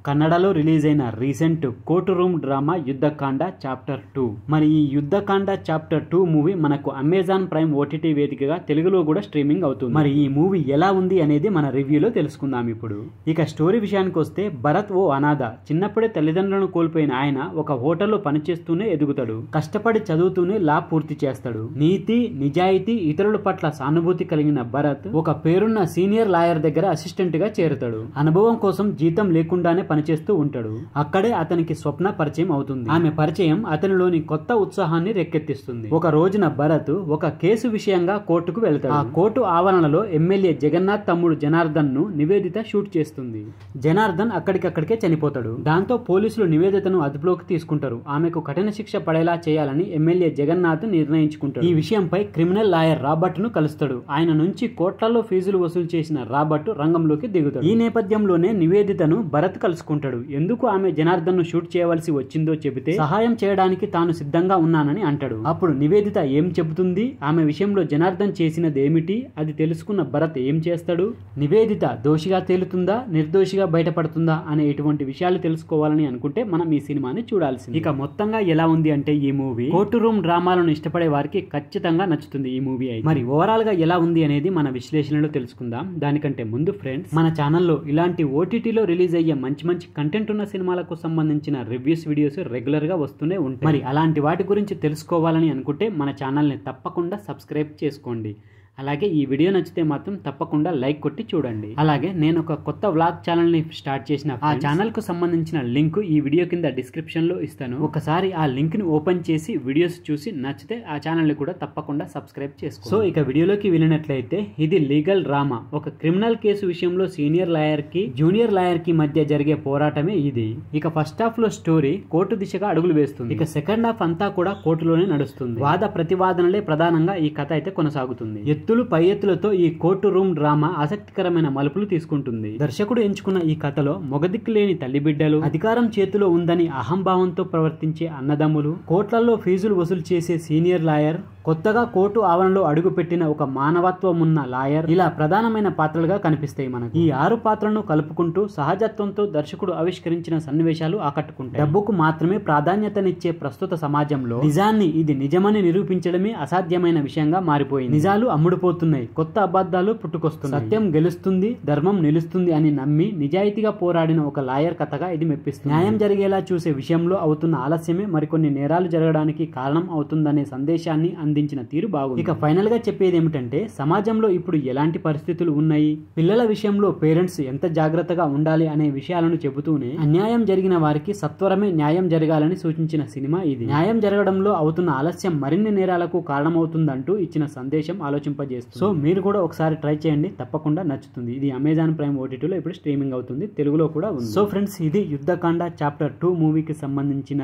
కన్నడలో రిలీజ్ అయిన recent courtroom drama Yuddhakanda chapter 2. మరి ఈ యుద్ధకాండ చాప్టర్ 2 మూవీ మనకు అమెజాన్ ప్రైమ్ ఓటీటీ వేదికగా తెలుగులో కూడా స్ట్రీమింగ్ అవుతుంది. మరి ఈ మూవీ ఎలా ఉంది అనేది మన రివ్యూలో తెలుసుకుందాం ఇప్పుడు. ఇక స్టోరీ విషయానికి వస్తే, భరత్ ఓ అనాథ. చిన్నప్పుడే తల్లిదండ్రులను కోల్పోయిన ఆయన ఒక హోటల్లో పనిచేస్తూనే ఎదుగుతాడు. కష్టపడి చదువుతూనే లా పూర్తి చేస్తాడు. నీతి, నిజాయితీ, ఇతరుల పట్ల సానుభూతి కలిగిన భరత్ ఒక పేరున్న సీనియర్ లాయర్ దగ్గర అసిస్టెంట్ గా చేరుతాడు. అనుభవం కోసం జీతం లేకుండానే పనిచేస్తూ ఉంటాడు. అక్కడే అతనికి స్వప్న పరిచయం అవుతుంది. ఆమె పరిచయం అతనిలోని కొత్త ఉత్సాహాన్ని రెక్కెత్తిస్తుంది. ఒక రోజున భరత్ ఒక కేసు విషయంగా కోర్టుకు వెళ్తాడు. ఆ కోర్టు ఆవరణలో ఎమ్మెల్యే జగన్నాథ్ తమ్ముడు జనార్దన్ ను నివేదిత షూట్ చేస్తుంది. జనార్దన్ అక్కడికక్కడికే చనిపోతాడు. దాంతో పోలీసులు నివేదితను అదుపులోకి తీసుకుంటారు. ఆమెకు కఠిన శిక్ష పడేలా చేయాలని ఎమ్మెల్యే జగన్నాథ్ నిర్ణయించుకుంటాడు. ఈ విషయంపై క్రిమినల్ లాయర్ రాబర్ట్ ను కలుస్తాడు. ఆయన నుంచి కోట్లలో ఫీజులు వసూలు చేసిన రాబర్ట్ రంగంలోకి దిగుతాడు. ఈ నేపథ్యంలోనే నివేదితను భరత్ కలుసుకుంటాడు. ఎందుకు ఆమె జనార్దన్ ను షూట్ చేయవలసి వచ్చిందో చెబితే సహాయం చేయడానికి తాను సిద్ధంగా ఉన్నానని అంటాడు. అప్పుడు నివేదిత ఏం చెబుతుంది, ఆమె విషయంలో జనార్దన్ చేసినది ఏమిటి, అది తెలుసుకున్న భరత్ ఏం చేస్తాడు, నివేదిత దోషిగా తేలుతుందా, నిర్దోషిగా బయటపడుతుందా అనే ఇటువంటి విషయాలు తెలుసుకోవాలని అనుకుంటే మనం ఈ సినిమాని చూడాల్సింది. ఇక మొత్తంగా ఎలా ఉంది అంటే, ఈ మూవీ కోర్టు రూమ్ డ్రామాలను ఇష్టపడే వారికి ఖచ్చితంగా నచ్చుతుంది ఈ మూవీ అయితే. మరి ఓవరాల్ గా ఎలా ఉంది అనేది మన విశ్లేషణలో తెలుసుకుందాం. దానికంటే ముందు ఫ్రెండ్స్, మన ఛానల్లో ఇలాంటి ఓటీటీలో రిలీజ్ అయ్యే మంచి కంటెంట్ ఉన్న సినిమాలకు సంబంధించిన రివ్యూస్ వీడియోస్ రెగ్యులర్ గా వస్తూనే ఉంటాయి. మరి అలాంటి వాటి గురించి తెలుసుకోవాలని అనుకుంటే మన ఛానల్ని తప్పకుండా సబ్స్క్రైబ్ చేసుకోండి. అలాగే ఈ వీడియో నచ్చితే మాత్రం తప్పకుండా లైక్ కొట్టి చూడండి. అలాగే నేను ఒక కొత్త వ్లాగ్ ఛానల్ ని స్టార్ట్ చేసిన, ఆ ఛానల్ కు సంబంధించిన లింక్ ఈ వీడియో కింద డిస్క్రిప్షన్ లో ఇస్తాను. ఒకసారి ఆ లింక్ ని ఓపెన్ చేసి వీడియోస్ చూసి నచ్చితే ఆ ఛానల్ ని కూడా తప్పకుండా సబ్స్క్రైబ్ చేసుకోండి. సో ఇక వీడియోలోకి వెళ్ళినట్లయితే, ఇది లీగల్ డ్రామా. ఒక క్రిమినల్ కేసు విషయంలో సీనియర్ లాయర్ కి జూనియర్ లాయర్ కి మధ్య జరిగే పోరాటమే ఇది. ఇక ఫస్ట్ హాఫ్ లో స్టోరీ కోర్టు దిశగా అడుగులు వేస్తుంది. ఇక సెకండ్ హాఫ్ అంతా కూడా కోర్టులోనే నడుస్తుంది. వాద ప్రతివాదనలే ప్రధానంగా ఈ కథ అయితే కొనసాగుతుంది. ఎత్తులు పై ఎత్తులతో ఈ కోర్టు రూమ్ డ్రామా ఆసక్తికరమైన మలుపులు తీసుకుంటుంది. దర్శకుడు ఎంచుకున్న ఈ కథలో మొగదిక్కు లేని తల్లి బిడ్డలు, అధికారం చేతిలో ఉందని అహంభావంతో ప్రవర్తించే అన్నదమ్ములు, కోట్లలో ఫీజులు వసూలు చేసే సీనియర్ లాయర్, కొత్తగా కోర్టు ఆవరణలో అడుగుపెట్టిన ఒక మానవత్వం ఉన్న లాయర్, ఇలా ప్రధానమైన పాత్రలుగా కనిపిస్తాయి మనకు. ఈ 6 పాత్రలను కలుపుకుంటూ సహజత్వంతో దర్శకుడు ఆవిష్కరించిన సన్నివేశాలు ఆకట్టుకుంటాయి. డబ్బుకు మాత్రమే ప్రాధాన్యతనిచ్చే ప్రస్తుత సమాజంలో నిజాన్ని ఇది నిజమని నిరూపించడమే అసాధ్యమైన విషయంగా మారిపోయింది. నిజాలు అమ్ముడుపోతున్నాయి, కొత్త అబద్ధాలు పుట్టుకొస్తున్నాయి. సత్యం గెలుస్తుంది, ధర్మం నిలుస్తుంది అని నమ్మి నిజాయితీగా పోరాడిన ఒక లాయర్ కథగా ఇది మెప్పిస్తుంది. న్యాయం జరిగేలా చూసే విషయంలో అవుతున్న ఆలస్యమే మరికొన్ని నేరాలు జరగడానికి కారణం అవుతుందనే సందేశాన్ని అందించిన తీరు బాగుంది. ఇక ఫైనల్ గా చెప్పేది ఏమిటంటే, సమాజంలో ఇప్పుడు ఎలాంటి పరిస్థితులు ఉన్నాయి, పిల్లల విషయంలో పేరెంట్స్ ఎంత జాగ్రత్తగా ఉండాలి అనే విషయాలను చెబుతూనే అన్యాయం జరిగిన వారికి సత్వరమే న్యాయం జరగాలని సూచించిన సినిమా ఇది. న్యాయం జరగడంలో అవుతున్న ఆలస్యం మరిన్ని నేరాలకు కారణమవుతుందంటూ ఇచ్చిన సందేశం ఆలోచింపజేస్తుంది. సో మీరు కూడా ఒకసారి ట్రై చేయండి, తప్పకుండా నచ్చుతుంది. ఇది అమెజాన్ ప్రైమ్ ఓటీటీలో ఇప్పుడు స్ట్రీమింగ్ అవుతుంది, తెలుగులో కూడా ఉంది. సో ఫ్రెండ్స్, ఇది యుద్ధకాండ చాప్టర్ 2 మూవీకి సంబంధించిన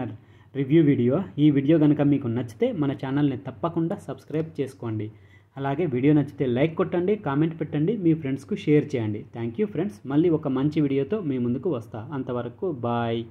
రివ్యూ వీడియో. ఈ వీడియో కనుక మీకు నచ్చితే మన ఛానల్ని తప్పకుండా సబ్స్క్రైబ్ చేసుకోండి. అలాగే వీడియో నచ్చితే లైక్ కొట్టండి, కామెంట్ పెట్టండి, మీ ఫ్రెండ్స్కు షేర్ చేయండి. Thank you friends. మళ్ళీ ఒక మంచి వీడియోతో మీ ముందుకు వస్తా. అంతవరకు బాయ్.